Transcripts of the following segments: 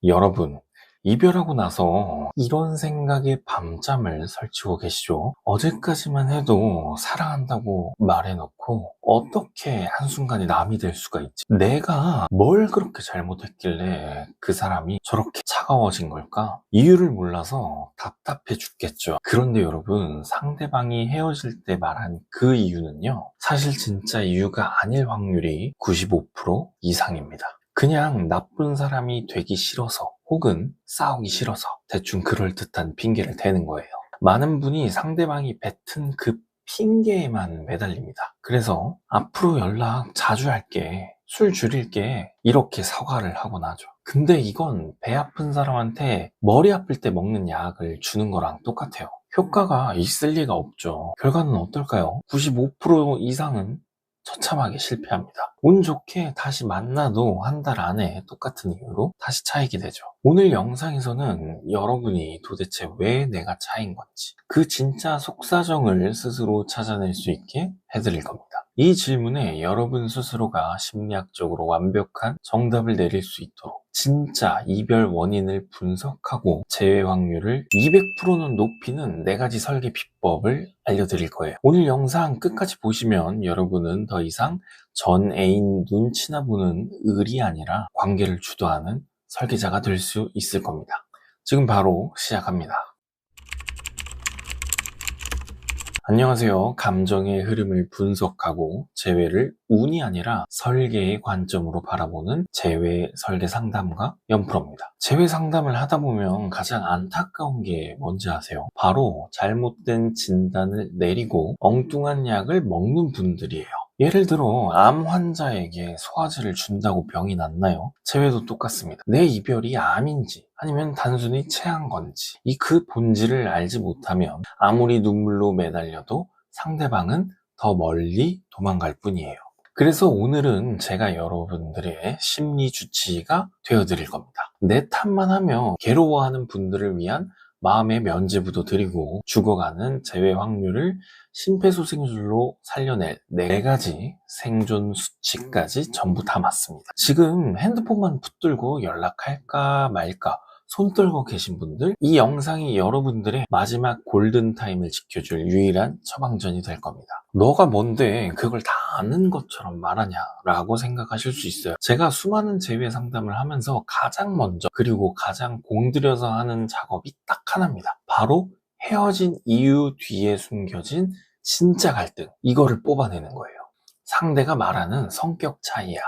여러분, 이별하고 나서 이런 생각에 밤잠을 설치고 계시죠? 어제까지만 해도 사랑한다고 말해놓고 어떻게 한순간에 남이 될 수가 있지? 내가 뭘 그렇게 잘못했길래 그 사람이 저렇게 차가워진 걸까? 이유를 몰라서 답답해 죽겠죠. 그런데 여러분, 상대방이 헤어질 때 말한 그 이유는요, 사실 진짜 이유가 아닐 확률이 95% 이상입니다. 그냥 나쁜 사람이 되기 싫어서 혹은 싸우기 싫어서 대충 그럴듯한 핑계를 대는 거예요. 많은 분이 상대방이 뱉은 그 핑계에만 매달립니다. 그래서 앞으로 연락 자주 할게, 술 줄일게, 이렇게 사과를 하고 나죠. 근데 이건 배 아픈 사람한테 머리 아플 때 먹는 약을 주는 거랑 똑같아요. 효과가 있을 리가 없죠. 결과는 어떨까요? 95% 이상은 처참하게 실패합니다. 운 좋게 다시 만나도 한 달 안에 똑같은 이유로 다시 차이게 되죠. 오늘 영상에서는 여러분이 도대체 왜 내가 차인 건지, 그 진짜 속사정을 스스로 찾아낼 수 있게 해드릴 겁니다. 이 질문에 여러분 스스로가 심리학적으로 완벽한 정답을 내릴 수 있도록 진짜 이별 원인을 분석하고 재회 확률을 200%는 높이는 4가지 설계 비법을 알려드릴 거예요. 오늘 영상 끝까지 보시면 여러분은 더 이상 전 애인 눈치나 보는 을이 아니라 관계를 주도하는 설계자가 될 수 있을 겁니다. 지금 바로 시작합니다. 안녕하세요. 감정의 흐름을 분석하고 재회를 운이 아니라 설계의 관점으로 바라보는 재회 설계 상담가 연프로입니다. 재회 상담을 하다 보면 가장 안타까운 게 뭔지 아세요? 바로 잘못된 진단을 내리고 엉뚱한 약을 먹는 분들이에요. 예를 들어 암 환자에게 소화제를 준다고 병이 낫나요? 재회도 똑같습니다. 내 이별이 암인지 아니면 단순히 체한 건지 이 그 본질을 알지 못하면 아무리 눈물로 매달려도 상대방은 더 멀리 도망갈 뿐이에요. 그래서 오늘은 제가 여러분들의 심리 주치의가 되어드릴 겁니다. 내 탓만 하며 괴로워하는 분들을 위한 마음의 면죄부도 드리고 죽어가는 재회 확률을 심폐소생술로 살려낼 4가지 생존 수치까지 전부 담았습니다. 지금 핸드폰만 붙들고 연락할까 말까 손 떨고 계신 분들, 이 영상이 여러분들의 마지막 골든타임을 지켜줄 유일한 처방전이 될 겁니다. 너가 뭔데 그걸 다 아는 것처럼 말하냐 라고 생각하실 수 있어요. 제가 수많은 재회 상담을 하면서 가장 먼저 그리고 가장 공들여서 하는 작업이 딱 하나입니다. 바로 헤어진 이유 뒤에 숨겨진 진짜 갈등, 이거를 뽑아내는 거예요. 상대가 말하는 성격 차이야,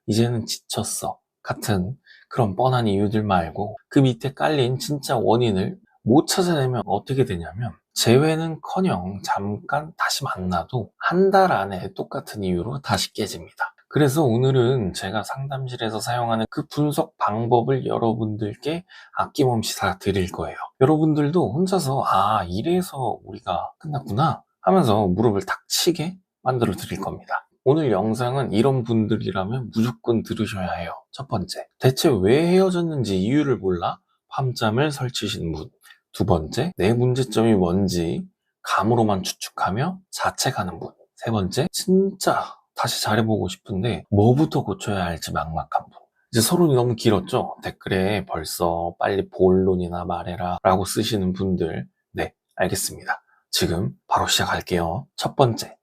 이제는 지쳤어 같은 그런 뻔한 이유들 말고 그 밑에 깔린 진짜 원인을 못 찾아내면 어떻게 되냐면 재회는커녕 잠깐 다시 만나도 한 달 안에 똑같은 이유로 다시 깨집니다. 그래서 오늘은 제가 상담실에서 사용하는 그 분석 방법을 여러분들께 아낌없이 다 드릴 거예요. 여러분들도 혼자서 이래서 우리가 끝났구나 하면서 무릎을 탁 치게 만들어 드릴 겁니다. 오늘 영상은 이런 분들이라면 무조건 들으셔야 해요. 첫 번째, 대체 왜 헤어졌는지 이유를 몰라 밤잠을 설치신 분. 두 번째, 내 문제점이 뭔지 감으로만 추측하며 자책하는 분. 세 번째, 진짜 다시 잘해보고 싶은데 뭐부터 고쳐야 할지 막막한 분. 이제 서론이 너무 길었죠? 댓글에 벌써 빨리 본론이나 말해라 라고 쓰시는 분들, 네, 알겠습니다. 지금 바로 시작할게요. 첫 번째,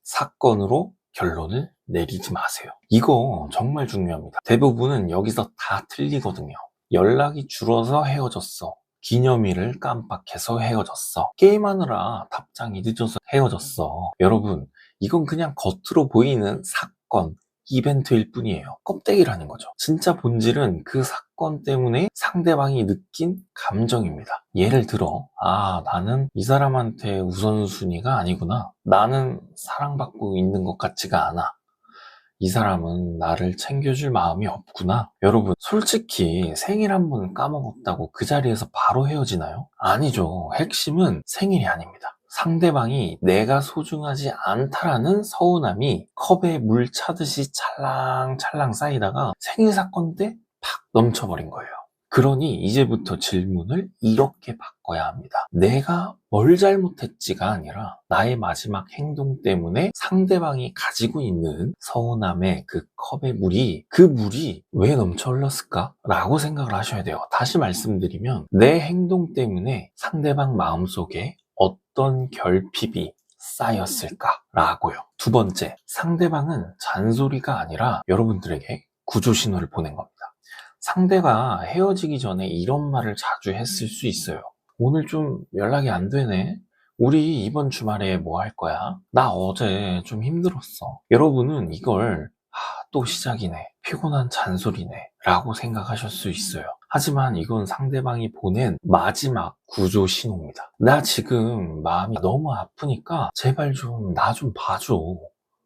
사건으로 결론을 내리지 마세요. 이거 정말 중요합니다. 대부분은 여기서 다 틀리거든요. 연락이 줄어서 헤어졌어. 기념일을 깜빡해서 헤어졌어. 게임하느라 답장이 늦어서 헤어졌어. 여러분, 이건 그냥 겉으로 보이는 사건, 이벤트일 뿐이에요. 껍데기라는 거죠. 진짜 본질은 그 사건 때문에 상대방이 느낀 감정입니다. 예를 들어, 나는 이 사람한테 우선순위가 아니구나. 나는 사랑받고 있는 것 같지가 않아. 이 사람은 나를 챙겨줄 마음이 없구나. 여러분, 솔직히 생일 한 번 까먹었다고 그 자리에서 바로 헤어지나요? 아니죠. 핵심은 생일이 아닙니다. 상대방이 내가 소중하지 않다라는 서운함이 컵에 물 차듯이 찰랑찰랑 쌓이다가 생일 사건 때 팍 넘쳐버린 거예요. 그러니 이제부터 질문을 이렇게 바꿔야 합니다. 내가 뭘 잘못했지가 아니라 나의 마지막 행동 때문에 상대방이 가지고 있는 서운함의 그 컵의 물이, 그 물이 왜 넘쳐 흘렀을까? 라고 생각을 하셔야 돼요. 다시 말씀드리면 내 행동 때문에 상대방 마음속에 어떤 결핍이 쌓였을까? 라고요. 두 번째, 상대방은 잔소리가 아니라 여러분들에게 구조 신호를 보낸 겁니다. 상대가 헤어지기 전에 이런 말을 자주 했을 수 있어요. 오늘 좀 연락이 안 되네. 우리 이번 주말에 뭐 할 거야? 나 어제 좀 힘들었어. 여러분은 이걸 또 시작이네. 피곤한 잔소리네. 라고 생각하실 수 있어요. 하지만 이건 상대방이 보낸 마지막 구조 신호입니다. 나 지금 마음이 너무 아프니까 제발 좀 나 좀 봐줘.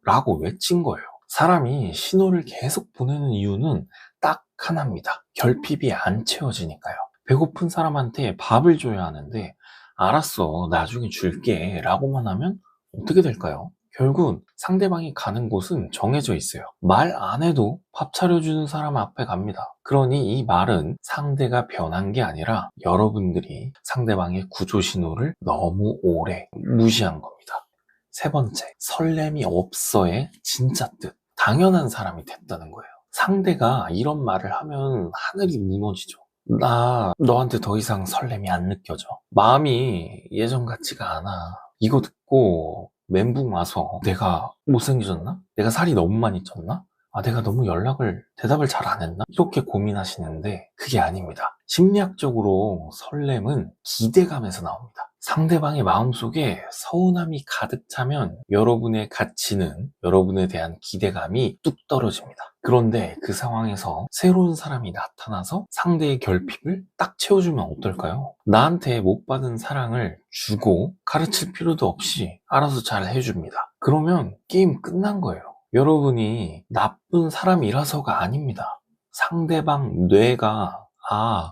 라고 외친 거예요. 사람이 신호를 계속 보내는 이유는 딱 하나입니다. 결핍이 안 채워지니까요. 배고픈 사람한테 밥을 줘야 하는데 알았어, 나중에 줄게 라고만 하면 어떻게 될까요? 결국 상대방이 가는 곳은 정해져 있어요. 말 안 해도 밥 차려주는 사람 앞에 갑니다. 그러니 이 말은 상대가 변한 게 아니라 여러분들이 상대방의 구조 신호를 너무 오래 무시한 겁니다. 세 번째, 설렘이 없어의 진짜 뜻. 당연한 사람이 됐다는 거예요. 상대가 이런 말을 하면 하늘이 무너지죠. 나 너한테 더 이상 설렘이 안 느껴져. 마음이 예전 같지가 않아. 이거 듣고 멘붕 와서 내가 못생겨졌나? 내가 살이 너무 많이 쪘나? 내가 너무 대답을 잘 안 했나? 이렇게 고민하시는데 그게 아닙니다. 심리학적으로 설렘은 기대감에서 나옵니다. 상대방의 마음속에 서운함이 가득 차면 여러분의 가치는, 여러분에 대한 기대감이 뚝 떨어집니다. 그런데 그 상황에서 새로운 사람이 나타나서 상대의 결핍을 딱 채워주면 어떨까요? 나한테 못 받은 사랑을 주고 가르칠 필요도 없이 알아서 잘 해줍니다. 그러면 게임 끝난 거예요. 여러분이 나쁜 사람이라서가 아닙니다. 상대방 뇌가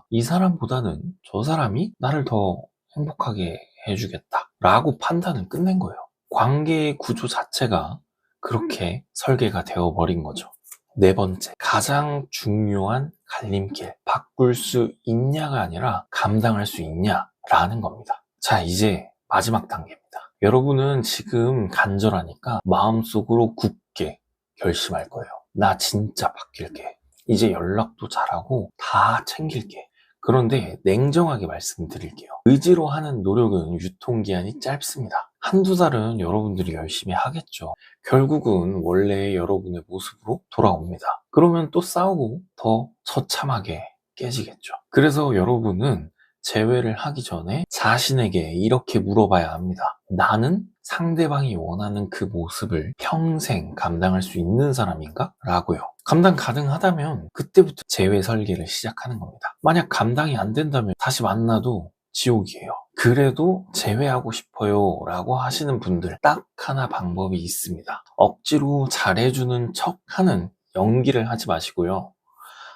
이 사람보다는 저 사람이 나를 더 행복하게 해주겠다 라고 판단을 끝낸 거예요. 관계의 구조 자체가 그렇게 설계가 되어버린 거죠. 네 번째, 가장 중요한 갈림길. 바꿀 수 있냐가 아니라 감당할 수 있냐라는 겁니다. 자, 이제 마지막 단계입니다. 여러분은 지금 간절하니까 마음속으로 굳게 결심할 거예요. 나 진짜 바뀔게. 이제 연락도 잘하고 다 챙길게. 그런데 냉정하게 말씀드릴게요. 의지로 하는 노력은 유통기한이 짧습니다. 한두 달은 여러분들이 열심히 하겠죠. 결국은 원래 여러분의 모습으로 돌아옵니다. 그러면 또 싸우고 더 처참하게 깨지겠죠. 그래서 여러분은 재회를 하기 전에 자신에게 이렇게 물어봐야 합니다. 나는 상대방이 원하는 그 모습을 평생 감당할 수 있는 사람인가? 라고요. 감당 가능하다면 그때부터 재회 설계를 시작하는 겁니다. 만약 감당이 안 된다면 다시 만나도 지옥이에요. 그래도 재회하고 싶어요 라고 하시는 분들 딱 하나 방법이 있습니다. 억지로 잘해주는 척 하는 연기를 하지 마시고요.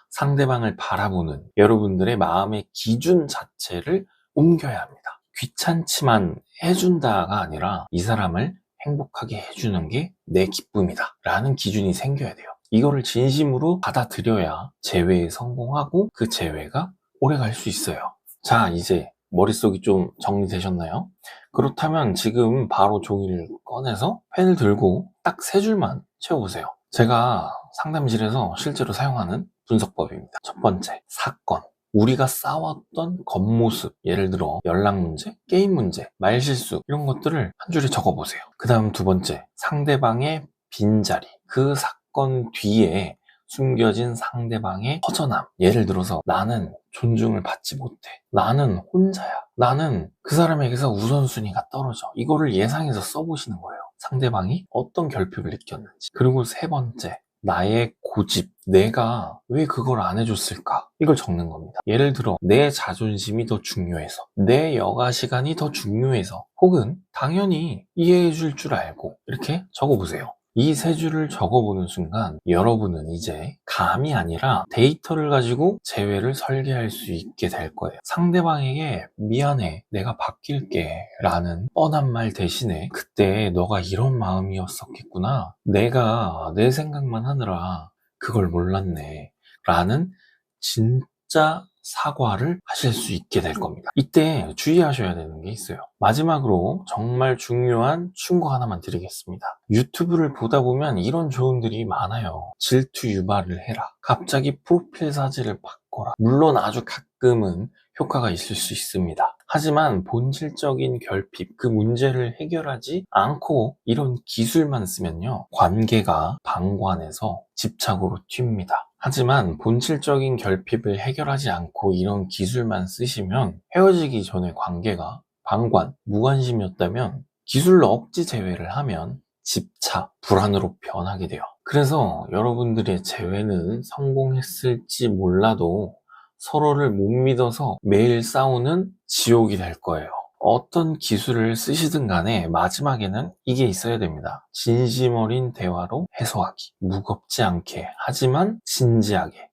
상대방을 바라보는 여러분들의 마음의 기준 자체를 옮겨야 합니다. 귀찮지만 해준다가 아니라 이 사람을 행복하게 해주는 게 내 기쁨이다 라는 기준이 생겨야 돼요. 이거를 진심으로 받아들여야 재회에 성공하고 그 재회가 오래 갈 수 있어요. 자, 이제 머릿속이 좀 정리되셨나요? 그렇다면 지금 바로 종이를 꺼내서 펜을 들고 딱 3줄만 채워보세요. 제가 상담실에서 실제로 사용하는 분석법입니다. 첫 번째, 사건. 우리가 싸웠던 겉모습, 예를 들어 연락 문제, 게임 문제, 말실수 이런 것들을 한 줄에 적어보세요. 그 다음 두 번째, 상대방의 빈자리. 그 사건 뒤에 숨겨진 상대방의 허전함. 예를 들어서 나는 존중을 받지 못해. 나는 혼자야. 나는 그 사람에게서 우선순위가 떨어져. 이거를 예상해서 써보시는 거예요. 상대방이 어떤 결핍을 느꼈는지. 그리고 세 번째, 나의 고집. 내가 왜 그걸 안 해줬을까? 이걸 적는 겁니다. 예를 들어 내 자존심이 더 중요해서, 내 여가 시간이 더 중요해서, 혹은 당연히 이해해 줄 줄 알고 이렇게 적어보세요. 이 3줄을 적어보는 순간 여러분은 이제 감이 아니라 데이터를 가지고 재회를 설계할 수 있게 될 거예요. 상대방에게 미안해, 내가 바뀔게 라는 뻔한 말 대신에 그때 너가 이런 마음이었었겠구나, 내가 내 생각만 하느라 그걸 몰랐네 라는 진짜 사과를 하실 수 있게 될 겁니다. 이때 주의하셔야 되는 게 있어요. 마지막으로 정말 중요한 충고 하나만 드리겠습니다. 유튜브를 보다 보면 이런 조언들이 많아요. 질투 유발을 해라. 갑자기 프로필 사진을 바꿔라. 물론 아주 가끔은 효과가 있을 수 있습니다. 하지만 본질적인 결핍, 그 문제를 해결하지 않고 이런 기술만 쓰면요, 관계가 방관해서 집착으로 튑니다. 하지만 본질적인 결핍을 해결하지 않고 이런 기술만 쓰시면 헤어지기 전에 관계가 방관, 무관심이었다면 기술로 억지 제외를 하면 집착, 불안으로 변하게 돼요. 그래서 여러분들의 재회는 성공했을지 몰라도 서로를 못 믿어서 매일 싸우는 지옥이 될 거예요. 어떤 기술을 쓰시든 간에 마지막에는 이게 있어야 됩니다. 진심 어린 대화로 해소하기. 무겁지 않게, 하지만 진지하게.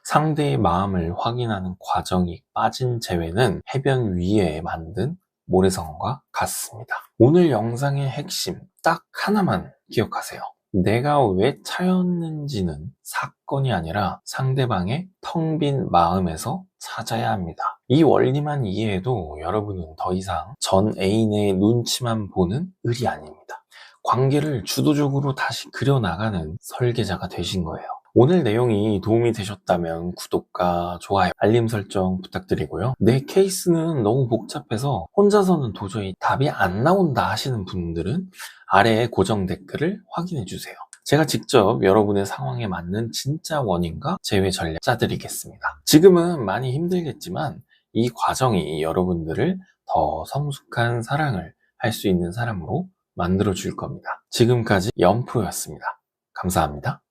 상대의 마음을 확인하는 과정이 빠진 재회는 해변 위에 만든 모래성과 같습니다. 오늘 영상의 핵심 딱 하나만 기억하세요. 내가 왜 차였는지는 사건이 아니라 상대방의 텅 빈 마음에서 찾아야 합니다. 이 원리만 이해해도 여러분은 더 이상 전 애인의 눈치만 보는 을이 아닙니다. 관계를 주도적으로 다시 그려나가는 설계자가 되신 거예요. 오늘 내용이 도움이 되셨다면 구독과 좋아요, 알림 설정 부탁드리고요. 내 케이스는 너무 복잡해서 혼자서는 도저히 답이 안 나온다 하시는 분들은 아래에 고정 댓글을 확인해 주세요. 제가 직접 여러분의 상황에 맞는 진짜 원인과 제외 전략 짜드리겠습니다. 지금은 많이 힘들겠지만 이 과정이 여러분들을 더 성숙한 사랑을 할 수 있는 사람으로 만들어 줄 겁니다. 지금까지 연프로였습니다. 감사합니다.